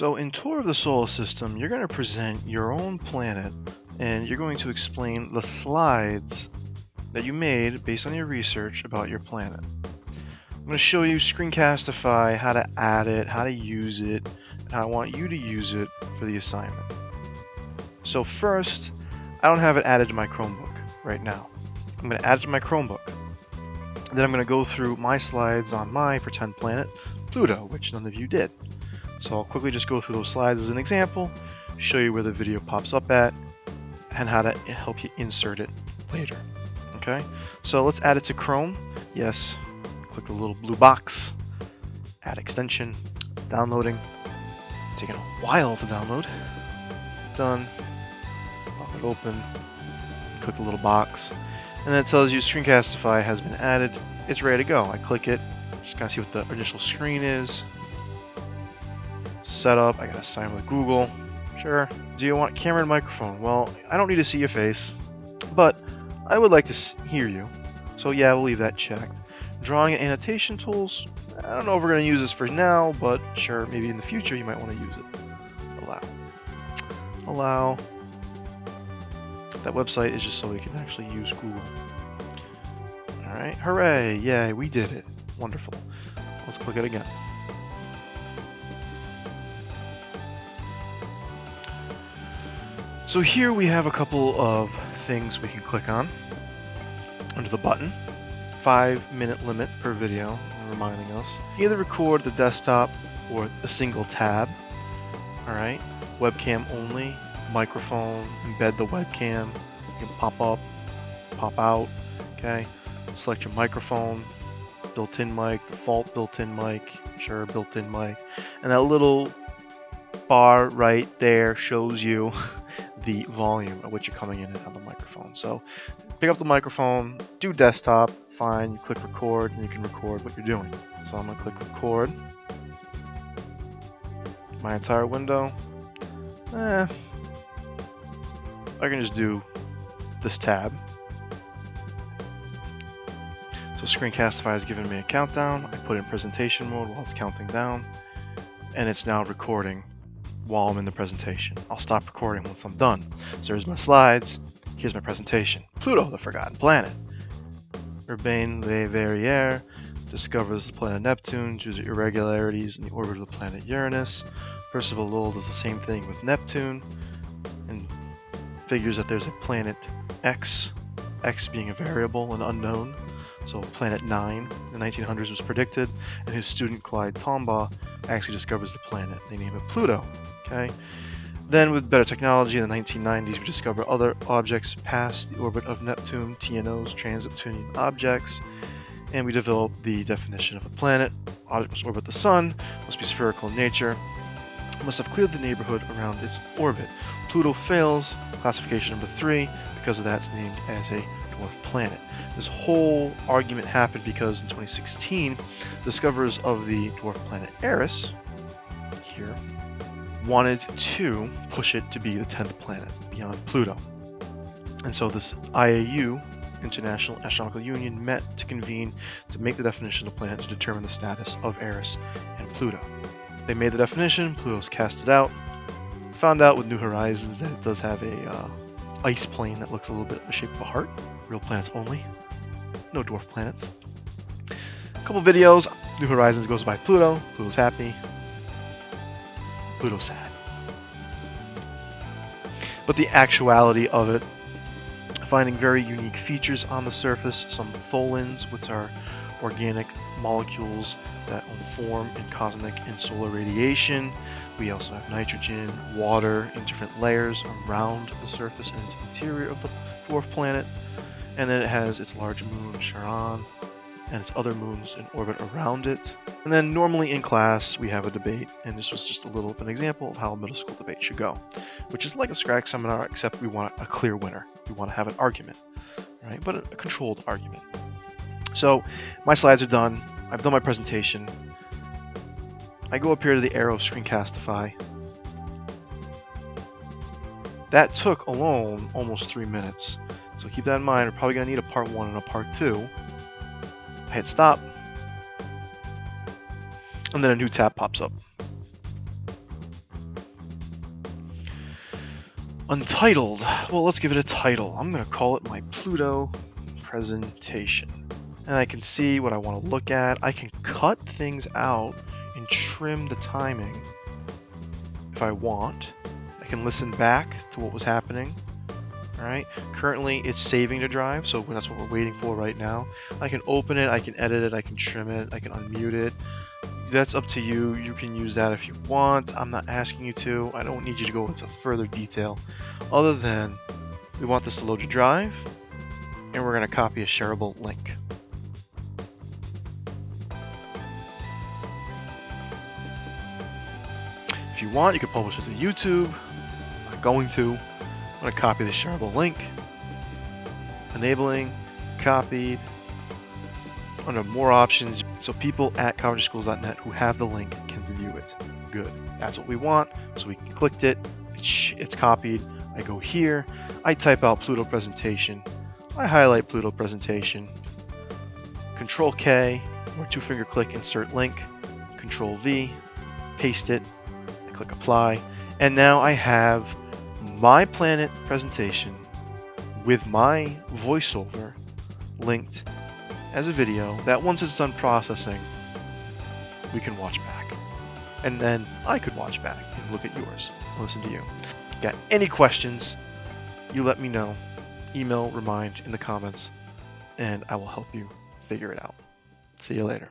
So in Tour of the Solar System, you're going to present your own planet and you're going to explain the slides that you made based on your research about your planet. I'm going to show you Screencastify, how to add it, how to use it, and how I want you to use it for the assignment. So first, I don't have it added to my Chromebook right now. I'm going to add it to my Chromebook. Then I'm going to go through my slides on my pretend planet, Pluto, which none of you did. So I'll quickly just go through those slides as an example, show you where the video pops up at, and how to help you insert it later. Okay, so let's add it to Chrome. Yes, click the little blue box, add extension. It's downloading. It's taking a while to download. Done. Pop it open. Click the little box, and then it tells you Screencastify has been added. It's ready to go. I click it. Just kind of see what the initial screen is. Setup. I gotta sign with Google. Sure. Do you want camera and microphone? Well, I don't need to see your face, but I would like to hear you. So yeah, we'll leave that checked. Drawing and annotation tools. I don't know if we're going to use this for now, but sure, maybe in the future you might want to use it. Allow. Allow. That website is just so we can actually use Google. Alright, hooray! Yay, we did it. Wonderful. Let's click it again. So here we have a couple of things we can click on under the button. 5-minute limit per video, reminding us. Either record the desktop or a single tab. Alright, webcam only, microphone, embed the webcam, you can pop up, pop out, okay. Select your microphone, built-in mic, default built-in mic, sure, built-in mic, and that little bar right there shows you the volume at which you're coming in on the microphone. So pick up the microphone, do desktop, fine, you click record, and you can record what you're doing. So I'm going to click record. My entire window. I can just do this tab. So Screencastify has given me a countdown. I put it in presentation mode while it's counting down, and it's now recording while I'm in the presentation. I'll stop recording once I'm done. So here's my slides. Here's my presentation. Pluto, the Forgotten Planet. Urbain Le Verrier discovers the planet Neptune due to irregularities in the orbit of the planet Uranus. Percival Lowell does the same thing with Neptune and figures that there's a planet X, X being a variable, an unknown. So planet 9 in the 1900s was predicted, and his student Clyde Tombaugh actually discovers the planet. They name it Pluto. Okay. Then with better technology in the 1990s, we discover other objects past the orbit of Neptune, TNOs, trans-Neptunian objects, and we develop the definition of a planet. Object must orbit the sun, must be spherical in nature, must have cleared the neighborhood around its orbit. Pluto fails, classification number 3, because of that it's named as a dwarf planet. This whole argument happened because in 2016, discoverers of the dwarf planet Eris, here, wanted to push it to be the 10th planet beyond Pluto. And so this IAU, International Astronomical Union, met to convene to make the definition of the planet to determine the status of Eris and Pluto. They made the definition, Pluto's casted out, found out with New Horizons that it does have a ice plane that looks a little bit the shape of a heart. Real planets only. No dwarf planets. A couple videos. New Horizons goes by Pluto. Pluto's happy. Pluto's sad. But the actuality of it, finding very unique features on the surface, some tholins, which are organic molecules that form in cosmic and solar radiation. We also have nitrogen, water in different layers around the surface and its interior of the dwarf planet. And then it has its large moon, Charon, and its other moons in orbit around it. And then normally in class, we have a debate, and this was just a little of an example of how a middle school debate should go, which is like a Scratch seminar, except we want a clear winner. We want to have an argument, right? But a controlled argument. So my slides are done. I've done my presentation. I go up here to the arrow Screencastify. That took alone almost 3 minutes. So keep that in mind. We're probably going to need a part 1 and a part 2. I hit stop. And then a new tab pops up. Untitled. Well, let's give it a title. I'm going to call it my Pluto presentation. And I can see what I want to look at. I can cut things out and trim the timing if I want. I can listen back to what was happening. All right. Currently, it's saving to drive, so that's what we're waiting for right now. I can open it, I can edit it, I can trim it, I can unmute it. That's up to you. You can use that if you want. I'm not asking you to. I don't need you to go into further detail other than we want this to load to drive, and we're going to copy a shareable link. If you want, you can publish it to YouTube. I'm not going to. I'm going to copy the shareable link. Enabling, copied. Under more options, so people at collegeschools.net who have the link can view it. Good. That's what we want. So we clicked it. It's copied. I go here. I type out Pluto presentation. I highlight Pluto presentation. Control K or 2-finger click insert link. Control V. Paste it. I click apply. And now I have my planet presentation with my voiceover linked as a video that once it's done processing, we can watch back. And then I could watch back and look at yours, listen to you. Got any questions, you let me know. Email, remind in the comments, and I will help you figure it out. See you later.